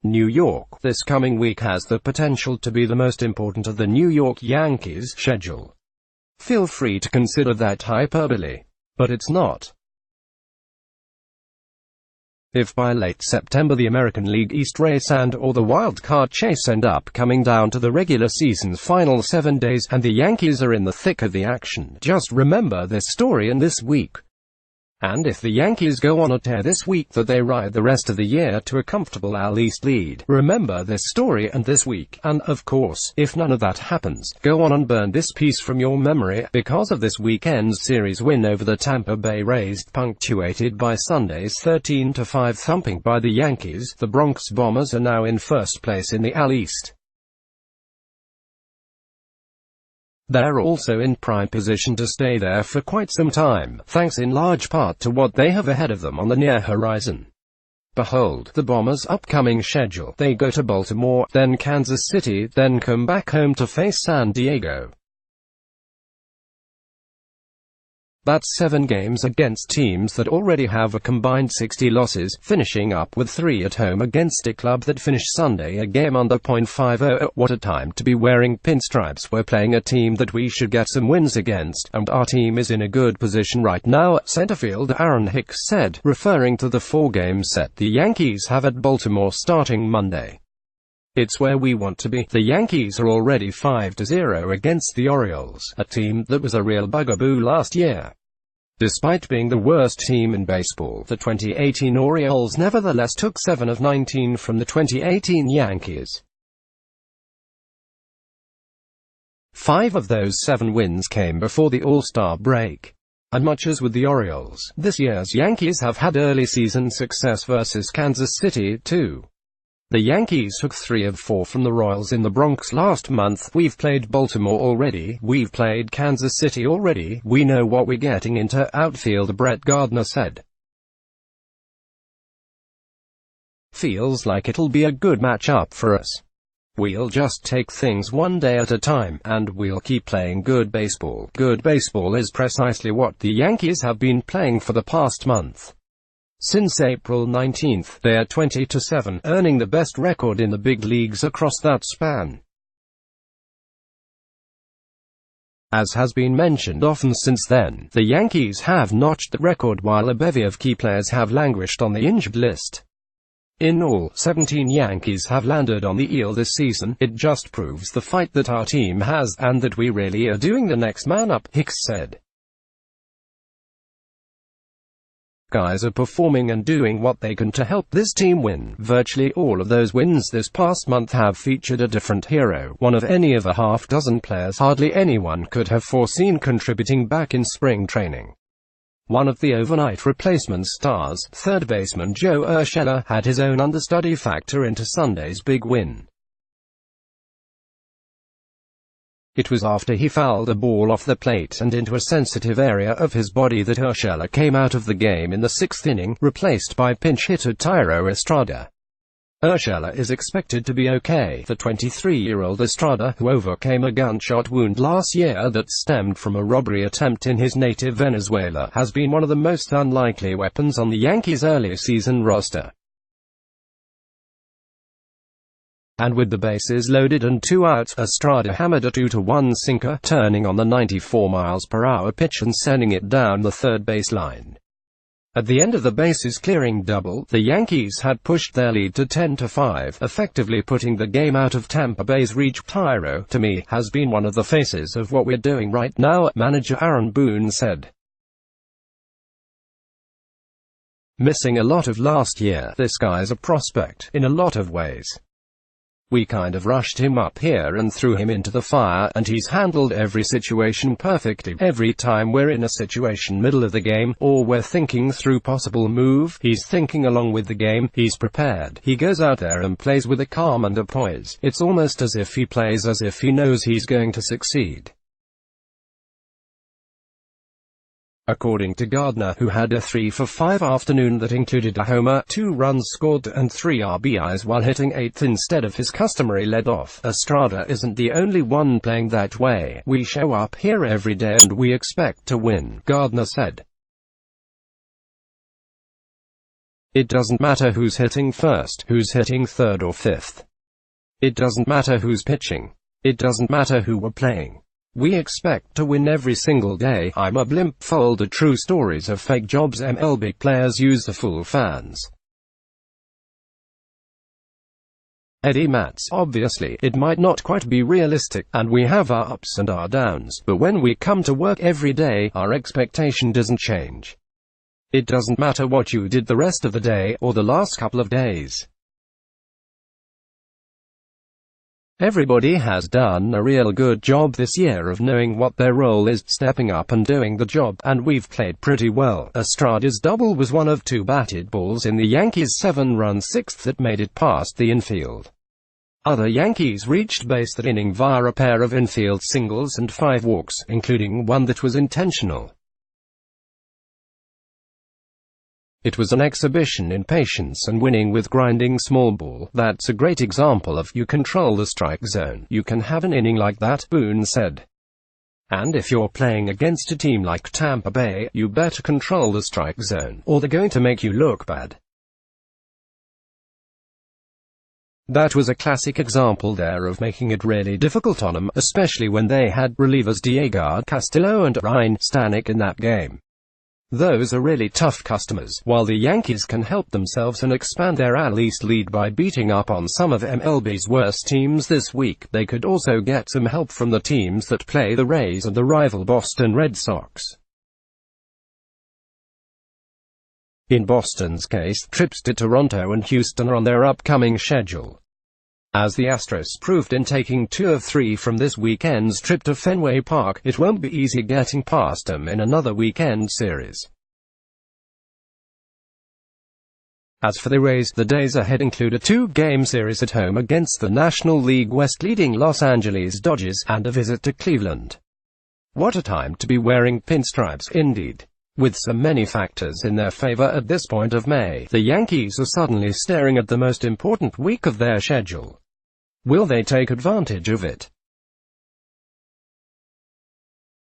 New York. This coming week has the potential to be the most important of the New York Yankees' schedule. Feel free to consider that hyperbole, but it's not. If by late September the American League East race and/or the wild card chase end up coming down to the regular season's final 7 days, and the Yankees are in the thick of the action, just remember this story in this week. And if the Yankees go on a tear this week that they ride the rest of the year to a comfortable AL East lead, remember this story and this week. And, of course, if none of that happens, go on and burn this piece from your memory, because of this weekend's series win over the Tampa Bay Rays, punctuated by Sunday's 13-5 thumping by the Yankees. The Bronx Bombers are now in first place in the AL East. They're also in prime position to stay there for quite some time, thanks in large part to what they have ahead of them on the near horizon. Behold the Bombers' upcoming schedule. They go to Baltimore, then Kansas City, then come back home to face San Diego. That's 7 games against teams that already have a combined 60 losses, finishing up with 3 at home against a club that finished Sunday a game under .50. What a time to be wearing pinstripes. We're playing a team that we should get some wins against, and our team is in a good position right now, center fielder Aaron Hicks said, referring to the 4-game set the Yankees have at Baltimore starting Monday. It's where we want to be. The Yankees are already 5-0 against the Orioles, a team that was a real bugaboo last year. Despite being the worst team in baseball, the 2018 Orioles nevertheless took 7 of 19 from the 2018 Yankees. 5 of those 7 wins came before the All-Star break. And much as with the Orioles, this year's Yankees have had early season success versus Kansas City, too. The Yankees took 3 of 4 from the Royals in the Bronx last month. We've played Baltimore already, we've played Kansas City already, we know what we're getting into, outfielder Brett Gardner said. Feels like it'll be a good matchup for us. We'll just take things one day at a time, and we'll keep playing good baseball. Good baseball is precisely what the Yankees have been playing for the past month. Since April 19, they are 20-7, earning the best record in the big leagues across that span. As has been mentioned often since then, the Yankees have notched the record while a bevy of key players have languished on the injured list. In all, 17 Yankees have landed on the IL this season. It just proves the fight that our team has, and that we really are doing the next man up, Hicks said. Guys are performing and doing what they can to help this team win. Virtually all of those wins this past month have featured a different hero, one of any of a half-dozen players hardly anyone could have foreseen contributing back in spring training. One of the overnight replacement stars, third baseman Joe Urshela, had his own understudy factor into Sunday's big win. It was after he fouled a ball off the plate and into a sensitive area of his body that Urshela came out of the game in the 6th inning, replaced by pinch hitter Thairo Estrada. Urshela is expected to be okay. The 23-year-old Estrada, who overcame a gunshot wound last year that stemmed from a robbery attempt in his native Venezuela, has been one of the most unlikely weapons on the Yankees' early season roster. And with the bases loaded and 2 outs, Estrada hammered a 2-1 sinker, turning on the 94 mph pitch and sending it down the third baseline. At the end of the bases clearing double, the Yankees had pushed their lead to 10-5, effectively putting the game out of Tampa Bay's reach. Thairo, to me, has been one of the faces of what we're doing right now, manager Aaron Boone said. Missing a lot of last year, this guy's a prospect, in a lot of ways. We kind of rushed him up here and threw him into the fire, and he's handled every situation perfectly. Every time we're in a situation middle of the game, or we're thinking through possible move, he's thinking along with the game, he's prepared. He goes out there and plays with a calm and a poise. It's almost as if he plays as if he knows he's going to succeed. According to Gardner, who had a 3-for-5 afternoon that included a homer, 2 runs scored, and 3 RBIs while hitting 8th instead of his customary leadoff, Estrada isn't the only one playing that way. We show up here every day and we expect to win, Gardner said. It doesn't matter who's hitting first, who's hitting third or fifth. It doesn't matter who's pitching. It doesn't matter who we're playing. We expect to win every single day. I'm a blimp. Folder true stories of fake jobs. MLB players use to fool fans. Eddie Matz. Obviously, it might not quite be realistic, and we have our ups and our downs, but when we come to work every day, our expectation doesn't change. It doesn't matter what you did the rest of the day, or the last couple of days. Everybody has done a real good job this year of knowing what their role is, stepping up and doing the job, and we've played pretty well. Estrada's double was one of two batted balls in the Yankees' 7-run sixth that made it past the infield. Other Yankees reached base that inning via a pair of infield singles and 5 walks, including one that was intentional. It was an exhibition in patience and winning with grinding small ball. That's a great example of you control the strike zone. You can have an inning like that, Boone said. And if you're playing against a team like Tampa Bay, you better control the strike zone, or they're going to make you look bad. That was a classic example there of making it really difficult on them, especially when they had relievers Diego Castillo and Ryan Stanek in that game. Those are really tough customers. While the Yankees can help themselves and expand their AL East lead by beating up on some of MLB's worst teams this week, they could also get some help from the teams that play the Rays and the rival Boston Red Sox. In Boston's case, trips to Toronto and Houston are on their upcoming schedule. As the Astros proved in taking 2 of 3 from this weekend's trip to Fenway Park, it won't be easy getting past them in another weekend series. As for the Rays, the days ahead include a 2-game series at home against the National League West leading Los Angeles Dodgers, and a visit to Cleveland. What a time to be wearing pinstripes, indeed. With so many factors in their favor at this point of May, the Yankees are suddenly staring at the most important week of their schedule. Will they take advantage of it?